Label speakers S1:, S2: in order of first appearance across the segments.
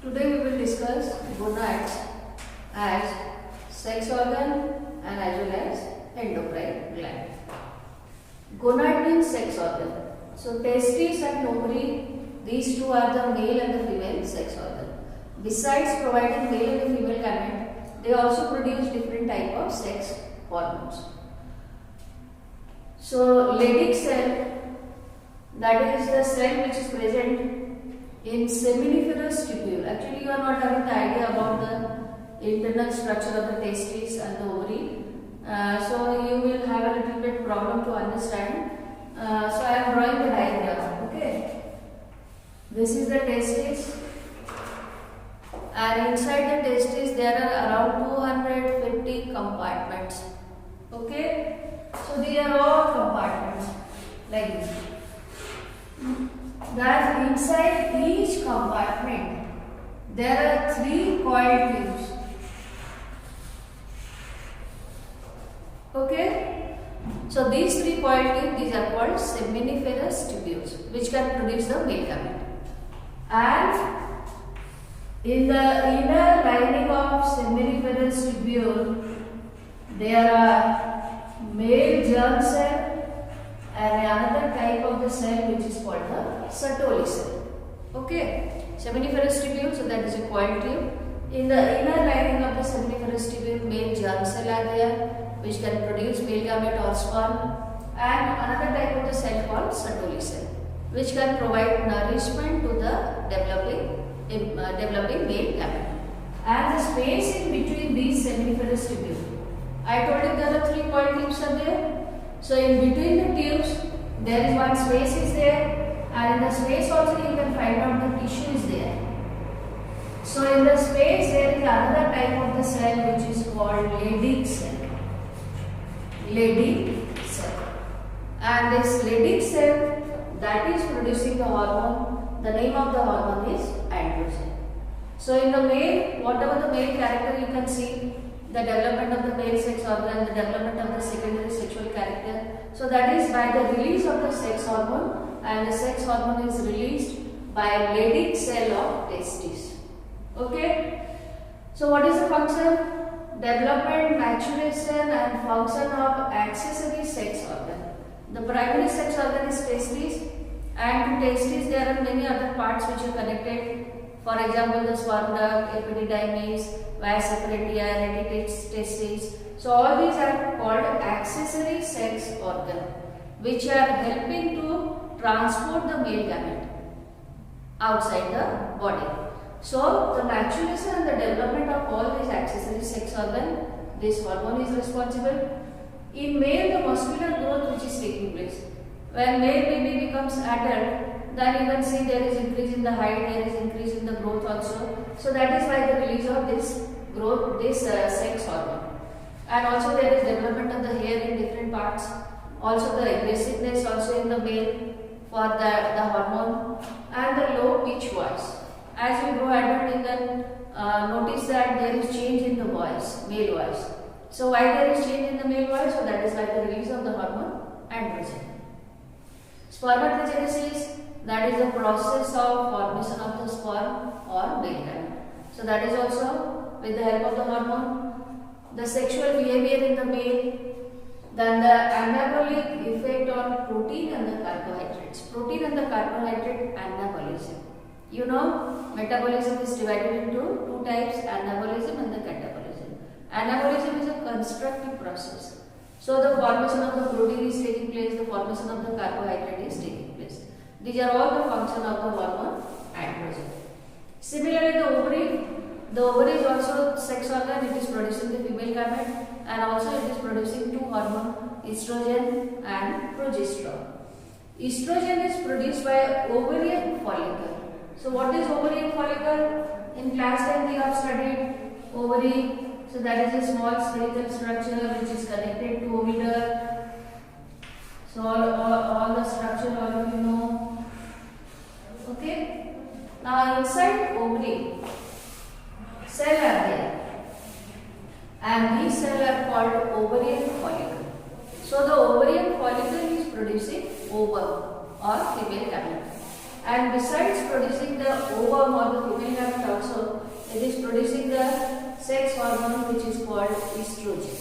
S1: Today we will discuss gonads as sex organ and as well as endocrine gland. Gonad means sex organ. So testes and ovary, these two are the male and the female sex organ. Besides providing male and the female gamete, they also produce different type of sex hormones. So Leydig cell, that is the cell which is present in seminiferous tubule. Actually, you are not having the idea about the internal structure of the testes and the ovary. So you will have a little bit problem to understand. So I am drawing the diagram. Okay. This is the testes, and inside the testes there are around 250 compartments. Okay. So these are all compartments like this. That inside each compartment there are 3 coiled tubes. Okay, so these 3 coiled tubes, these are called seminiferous tubules, which can produce the male gamete. And in the inner lining of seminiferous tubule there are male germ cell and another type of the cell which is called the Sertoli cell. Okay, seminiferous tubule, so that is a coiled tube. In the inner lining of the seminiferous tubule, male germ cell are there, which can produce male gamete or sperm, and another type of the cell called Sertoli cell, which can provide nourishment to the developing male gamete. And the space in between these seminiferous tubules, I told you there are 3 coiled tubes are there. So in between the tubes, there is one space is there, and in the space also you can find out the tissue is there. So in the space there is another type of the cell which is called Leydig cell. Leydig cell. And this Leydig cell that is producing the hormone, the name of the hormone is androgen. So in the male, whatever the male character you can see, the development of the male sex organ, the development of the secondary sexual character. So that is by the release of the sex hormone, and the sex hormone is released by Leydig cell of testes. Okay. So what is the function? Development, maturation and function of accessory sex organ. The primary sex organ is testes, and to testes there are many other parts which are connected. For example, the sperm duct, epididymis, vas separatia, retitestes. So all these are called accessory sex organ, which are helping to transport the male gamete outside the body. So the maturation and the development of all these accessory sex organ, this hormone is responsible. In male, the muscular growth which is taking place. When male baby becomes adult, then you can see there is increase in the height, there is increase in the growth also. So that is why the release of this growth, this sex hormone. And also there is development of the hair in different parts. Also the aggressiveness also in the male for the hormone, and the low pitch voice. As you grow adult, you can notice that there is change in the voice, male voice. So why there is change in the male voice? So that is by the release of the hormone androgen. Spermatogenesis, that is the process of formation of the sperm or male gamete. So that is also with the help of the hormone. The sexual behavior in the male, then the anabolic effect on protein and the carbohydrates. Protein and the carbohydrate anabolism. You know, metabolism is divided into 2 types, anabolism and the catabolism. Anabolism is a constructive process. So the formation of the protein is taking place, the formation of the carbohydrate is taking place. These are all the function of the hormone androgen. Similarly, the ovary is also sex organ. It is producing the female gamete, and also it is producing 2 hormones, estrogen and progesterone. Estrogen is produced by ovarian follicle. So what is ovarian follicle? In class 10 we have studied ovary. So that is a small spherical structure which is connected to oviduct. So all the structure all of you know. Okay. Now inside ovary, cell are there, and these cells are called ovarian follicle. So the ovarian follicle is producing ovum or female gamete. And besides producing the ovum or the female gamete also, estrogen.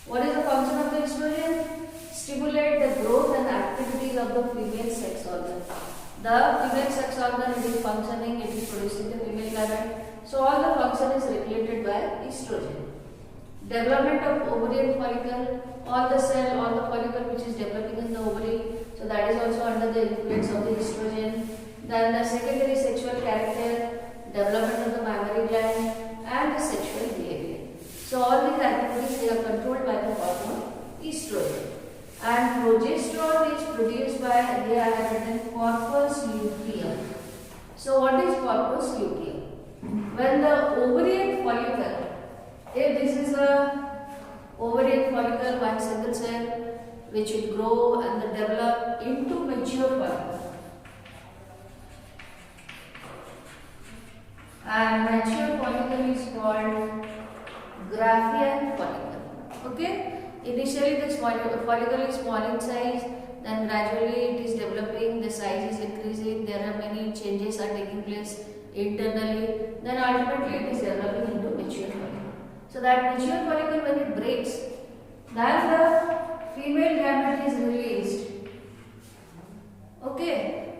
S1: What is the function of the estrogen? Stimulate the growth and activities of the female sex organ. The female sex organ, it is functioning, it is producing the female gamete. So all the function is regulated by estrogen. Development of ovarian follicle, all the cell, all the follicle which is developing in the ovary, so that is also under the influence of the estrogen. Then the secondary sexual character, development of the mammary gland and the sexual behavior. So all these activities, they are controlled by the hormone estrogen. And progesterone is produced by, here I have written, corpus luteum. So what is corpus luteum? When the ovarian follicle, if this is a ovarian follicle, one single cell which will grow and develop into mature follicle. And mature follicle is called Graafian follicle. Okay? Initially this follicle is small in size, then gradually it is developing, the size is increasing, there are many changes are taking place internally, then ultimately it is developing into mature follicle. So that mature follicle, when it breaks, then the female gamete is released. Okay,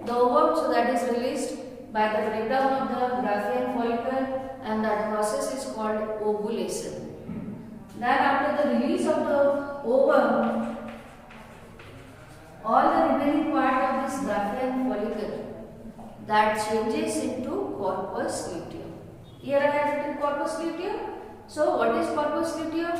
S1: the ovum, so that is released by the breakdown of the Graafian follicle, and that process is called ovulation. Then after the release of the ovum, all the remaining part of this Graafian follicle, that changes into corpus luteum. Here I have written corpus luteum. So what is corpus luteum?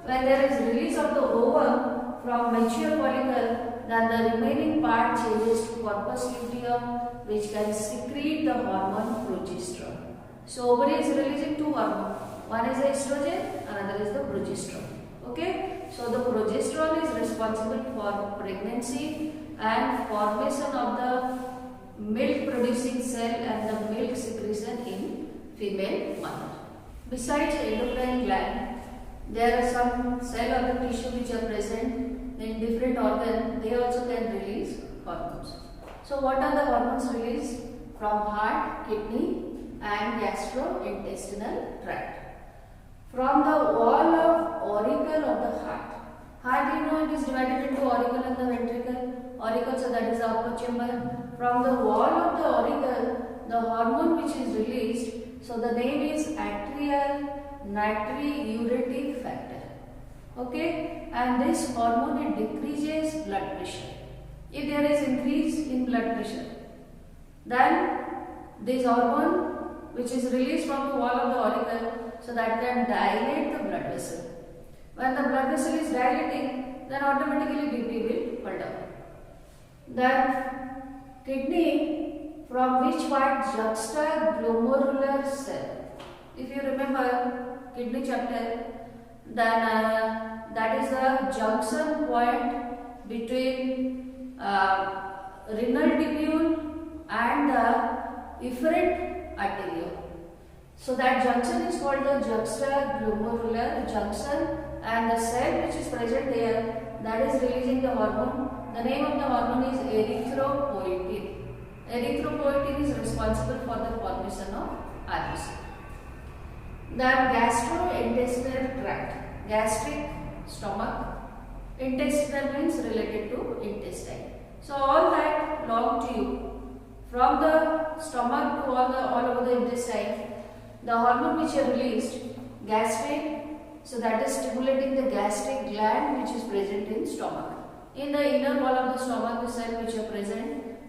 S1: When there is release of the ovum from mature follicle, then the remaining part changes to corpus luteum, which can secrete the hormone progesterone. So ovary is releasing two hormones. One is the estrogen, another is the progesterone. Okay, so the progesterone is responsible for pregnancy and formation of the milk producing cell and the milk secretion in female mother. Besides endocrine gland, there are some cell or the tissue which are present in different organs. They also can release hormones. So what are the hormones released? From heart, kidney and gastrointestinal tract. From the wall of auricle of the heart. Heart, you know, it is divided into auricle and the ventricle. Auricle, so that is the upper chamber. From the wall of the auricle, the hormone which is released, so the name is atrial natriuretic factor. Okay, and this hormone, it decreases blood pressure. If there is increase in blood pressure, then this hormone which is released from the wall of the auricle, so that can dilate the blood vessel. When the blood vessel is dilating, then automatically BP will fall down. Then kidney, from which part juxtaglomerular cell. If you remember kidney chapter, then that is the junction point between renal tubule and the efferent arteriole. So that junction is called the juxtaglomerular junction, and the cell which is present there, that is releasing the hormone. The name of the hormone is erythropoietin. Erythropoietin is responsible for the formation of RBC. The gastrointestinal tract, gastric, stomach, intestinal means related to intestine. So all that long tube from the stomach to all over the intestine, the hormone which are released, gastrin, so that is stimulating the gastric gland which is present in stomach. In the inner wall of the stomach, the cells which are present,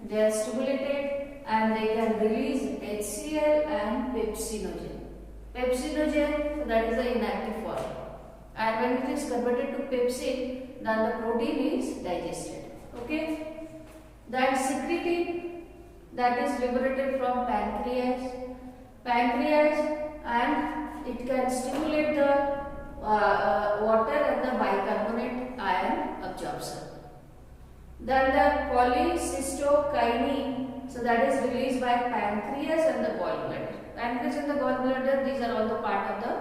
S1: they are stimulated and they can release HCl and pepsinogen. Pepsinogen, so that is the inactive form. And when it is converted to pepsin, then the protein is digested. Okay? That secretin, that is liberated from pancreas, and it can stimulate the water and the bicarbonate ion absorption. Then the cholecystokinin, so that is released by pancreas and the gallbladder. Pancreas and the gallbladder, these are all the part of the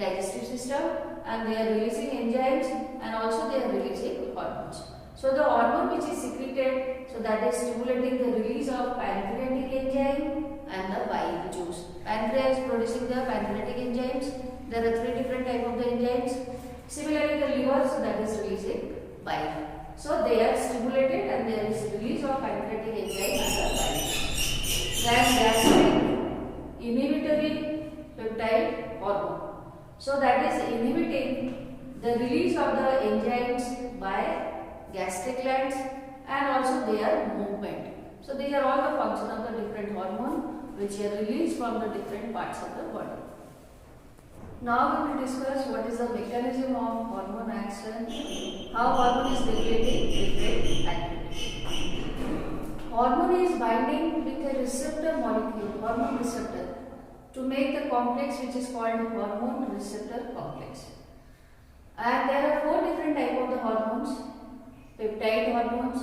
S1: digestive system, and they are releasing enzymes and also they are releasing hormones. So the hormone which is secreted, so that is stimulating the release of pancreatic enzyme and the bile juice. Pancreas is producing the pancreatic enzymes. There are three different types of the enzymes. Similarly, the liver, so that is releasing bile. So they are stimulated and there is release of pancreatic enzyme under bile. Then gastric inhibitory peptide hormone. So that is inhibiting the release of the enzymes by gastric glands and also their movement. So these are all the function of the different hormone which are released from the different parts of the body. Now we will discuss what is the mechanism of hormone action, how hormone is regulating different activities. Hormone is binding with a receptor molecule, hormone receptor, to make the complex which is called hormone receptor complex. And there are 4 different types of the hormones. Peptide hormones,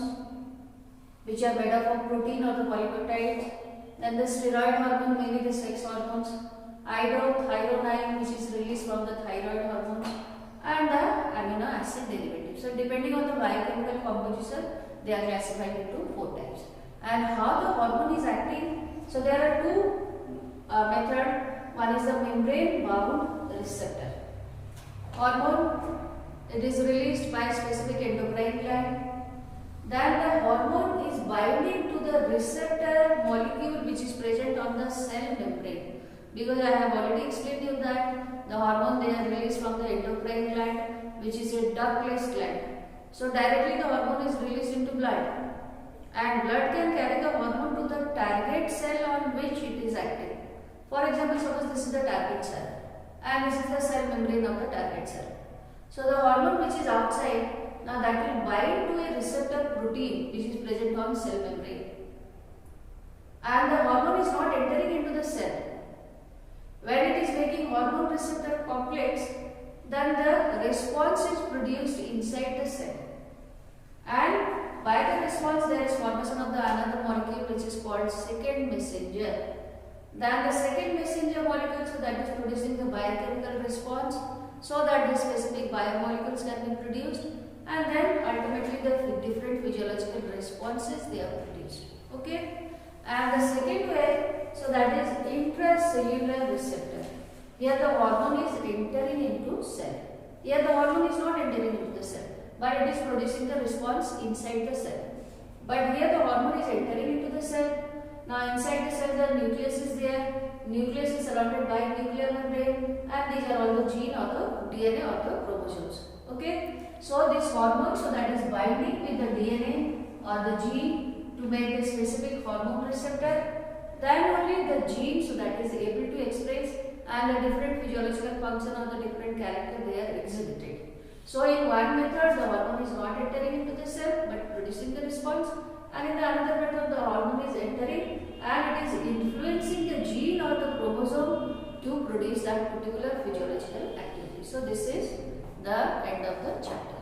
S1: which are made up of protein or the polypeptides. Then the steroid hormone, maybe the sex hormones. Thyronine, which is released from the thyroid hormones, and the amino acid derivatives. So depending on the biochemical composition, they are classified into 4 types. And how the hormone is acting? So there are 2 methods. One is the membrane bound receptor. Hormone, it is released by specific endocrine gland. Then the hormone is binding to the receptor molecule which is present on the cell membrane. Because I have already explained you that the hormone they are released from the endocrine gland, which is a ductless gland. So directly the hormone is released into blood, and blood can carry the hormone to the target cell on which it is active. For example, suppose this is the target cell and this is the cell membrane of the target cell. So the hormone which is outside, now that will bind to a receptor protein which is present on cell membrane, and the hormone is not entering into the cell. When it is making hormone receptor complex, then the response is produced inside the cell, and by the response there is formation of the another molecule which is called second messenger. Then the second messenger molecule, so that is producing the biochemical response, so that the specific biomolecules can be produced, and then ultimately the different physiological responses they are produced. Okay. And the second way, so that is intracellular receptor. Here the hormone is entering into cell. Here the hormone is not entering into the cell, but it is producing the response inside the cell. But here the hormone is entering into the cell. Now inside the cell the nucleus is there. Nucleus is surrounded by nuclear membrane, and these are all the gene or the DNA or the chromosomes. Okay. So this hormone, so that is binding with the DNA or the gene to make a specific hormone receptor. Then only the gene, so that is able to express, and the different physiological function or the different character they are exhibited. So in one method the hormone is not entering into the cell but producing the response, and in the another method the hormone is entering and it is influencing the gene or the chromosome to produce that particular physiological activity. So this is the end of the chapter.